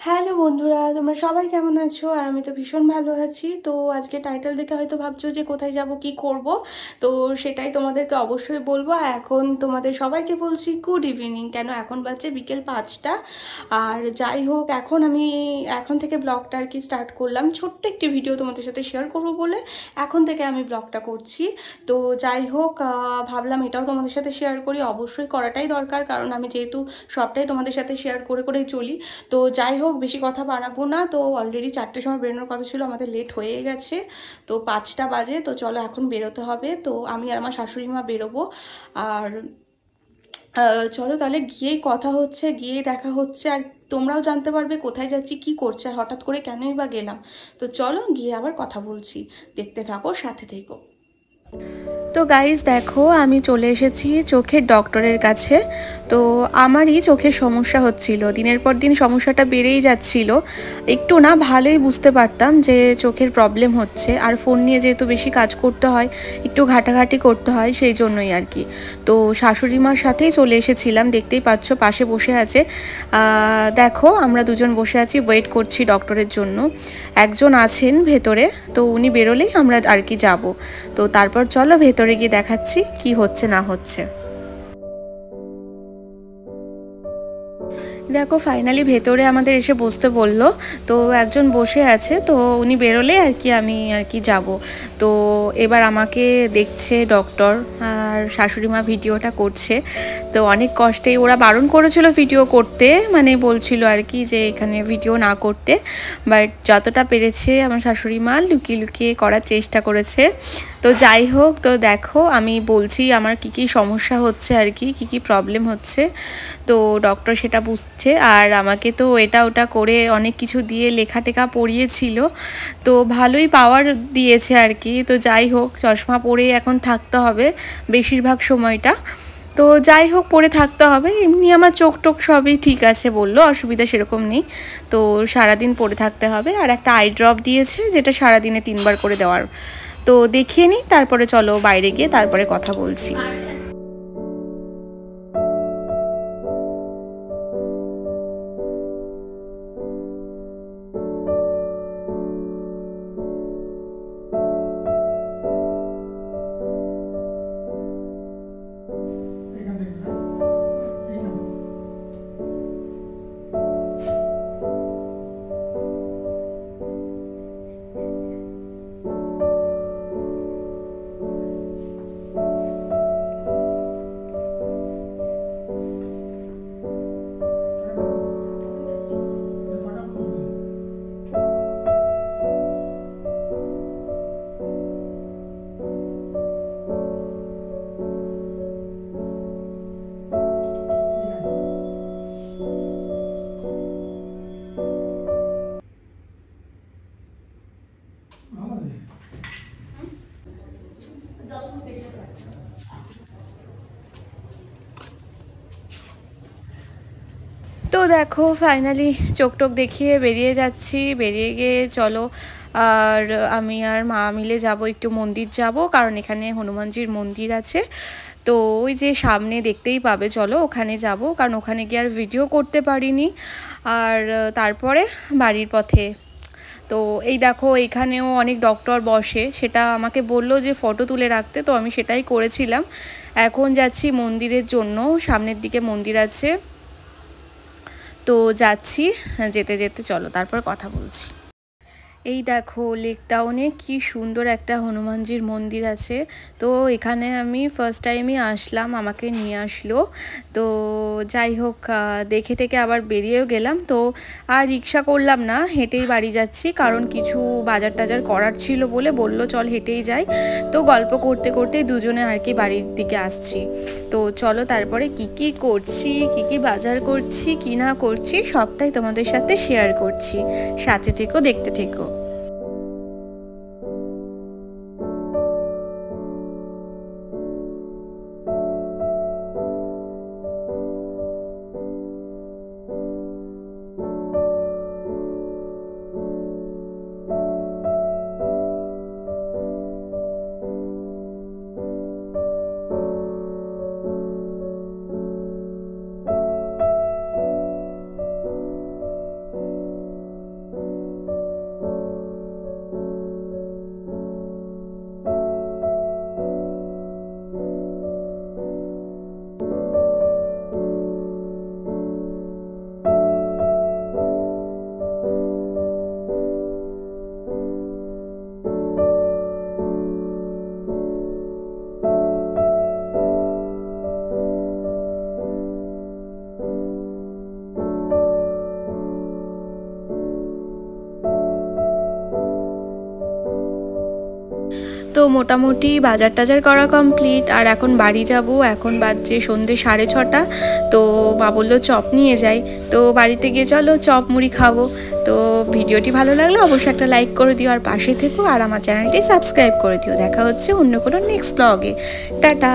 Hello বন্ধুরা, তোমরা সবাই কেমন আছো? আর আমি তো ভীষণ ভালো আছি। তো আজকে টাইটেল দেখে হয়তো ভাবছো যে কোথায় যাব, কি করব। তো সেটাই তোমাদেরকে অবশ্যই বলবো। আর এখন তোমাদের সবাইকে বলছি গুড ইভিনিং। কেন এখন বাজছে বিকেল 5টা। আর যাই হোক, এখন থেকে ব্লগটা আর কি স্টার্ট করলাম। ছোট্ট একটি ভিডিও তোমাদের সাথে শেয়ার করবো বলে এখন থেকে আমি ব্লগটা করছি। তো যাই হোক, ভাবলাম এটাও তোমাদের সাথে শেয়ার করি। অবশ্যই করাটাই দরকার, কারণ আমি যেহেতু সবটাই তোমাদের সাথে শেয়ার করে করেই চলি। তো যাই হোক, বেশি কথা বাড়াবো না। তো অলরেডি 4টের সময় বেরোনোর কথা ছিল, আমাদের লেট হয়ে গেছে। তো 5টা বাজে। তো চলো এখন বেরোতে হবে। তো আমি আর আমার শাশুড়ি মা বেরোবো। আর চলো তাহলে গিয়েই কথা হচ্ছে, গিয়েই দেখা হচ্ছে। আর তোমরাও জানতে পারবে কোথায় যাচ্ছি, কি করছে, আর হঠাৎ করে কেনই বা গেলাম। তো চলো গিয়ে আবার কথা বলছি। দেখতে থাকো, সাথে থেকো। তো গাইজ দেখো, আমি চলে এসেছি চোখের ডক্টরের কাছে। তো আমারই চোখের সমস্যা হচ্ছিল, দিনের পর দিন সমস্যাটা বেড়েই যাচ্ছিল। একটু না ভালোই বুঝতে পারতাম যে চোখের প্রবলেম হচ্ছে। আর ফোন নিয়ে যেহেতু বেশি কাজ করতে হয়, একটু ঘাটাঘাটি করতে হয়, সেই জন্যই আর কি। তো শাশুড়ি মার সাথেই চলে এসেছিলাম, দেখতেই পাচ্ছ পাশে বসে আছে। দেখো আমরা দুজন বসে আছি, ওয়েট করছি ডক্টরের জন্য। একজন আছেন ভেতরে, তো উনি বেরোলেই আমরা আর কি যাব। তো তারপর চলো ভেতরে গিয়ে দেখাচ্ছি কি হচ্ছে না হচ্ছে। দেখো ফাইনালি ভেতরে আমাদের এসে বসতে বললো। তো একজন বসে আছে, তো উনি বেরোলে আর কি আমি আর কি যাব। তো এবার আমাকে দেখছে ডক্টর, আর শাশুড়ি মা ভিডিওটা করছে। তো অনেক কষ্টে, ওরা বারণ করেছিল ভিডিও করতে, মানে বলছিল আর কি যে এখানে ভিডিও না করতে। বাট যতটা পেরেছে আমার শাশুড়ি মা লুকিয়ে লুকিয়ে করার চেষ্টা করেছে। তো যাই হোক, তো দেখো আমি বলছি আমার কি কি সমস্যা হচ্ছে আর কি কি প্রবলেম হচ্ছে। তো ডক্টর সেটা বুঝছে, আর আমাকে তো এটা ওটা করে অনেক কিছু দিয়ে লেখা টেখা পড়িয়েছিল। তো ভালোই পাওয়ার দিয়েছে আর কি। তো যাই হোক, চশমা পরেই এখন থাকতে হবে বেশিরভাগ সময়টা। তো যাই হোক, পরে থাকতে হবে। এমনি আমার চোখ টোক সবই ঠিক আছে বললো, অসুবিধা সেরকম নেই। তো সারাদিন পরে থাকতে হবে। আর একটা আই ড্রপ দিয়েছে, যেটা সারাদিনে 3বার করে দেওয়ার। তো দেখিয়ে নিই, তারপরে চলো বাইরে গিয়ে তারপরে কথা বলছি। তো দেখো ফাইনালি চোখ টোক দেখিয়ে বেরিয়ে যাচ্ছি। বেরিয়ে গিয়ে চলো, আর আমি আর মা মিলে যাব, একটু মন্দির যাব, কারণ এখানে হনুমানজির মন্দির আছে। তো ওই যে সামনে দেখতেই পাবে, চলো ওখানে যাব, কারণ ওখানে গিয়ে আর ভিডিও করতে পারিনি। আর তারপরে বাড়ির পথে। তো এই দেখো এখানেও অনেক ডক্টর বসে, সেটা আমাকে বললো যে ফটো তুলে রাখতে, তো আমি সেটাই করেছিলাম। এখন যাচ্ছি মন্দিরের জন্য, সামনের দিকে মন্দির আছে। তো যাচ্ছি, যেতে যেতে চলো তারপর কথা বলছি। এই দেখো লেক টাউনে কি সুন্দর একটা হনুমানজির মন্দির আছে। তো এখানে আমি ফার্স্ট টাইমই আসলাম, আমাকে নিয়ে আসলো। তো যাই হোক, দেখে টেকে আবার বেরিয়েও গেলাম। তো আর রিক্সা করলাম না, হেঁটেই বাড়ি যাচ্ছি, কারণ কিছু বাজার টাজার করার ছিল বলে বললো চল হেঁটেই যাই। তো গল্প করতে করতে দুজনে আর কি বাড়ির দিকে আসছি। তো চলো তারপরে কি কি করছি, কি কি বাজার করছি, কি না করছি, সবটাই তোমাদের সাথে শেয়ার করছি। সাথে থেকো, দেখতে থেকো। মোটামুটি বাজার টাজার করা কমপ্লিট, আর এখন বাড়ি যাব। এখন বাজছে সন্ধ্যে 6:30। তো মা বললো চপ নিয়ে যাই, তো বাড়িতে গিয়ে চলো চপ মুড়ি খাবো। তো ভিডিওটি ভালো লাগলে অবশ্যই একটা লাইক করে দিও, আর পাশে থেকো, আর আমার চ্যানেলটি সাবস্ক্রাইব করে দিও। দেখা হচ্ছে অন্য কোনো নেক্সট ব্লগে। টাটা।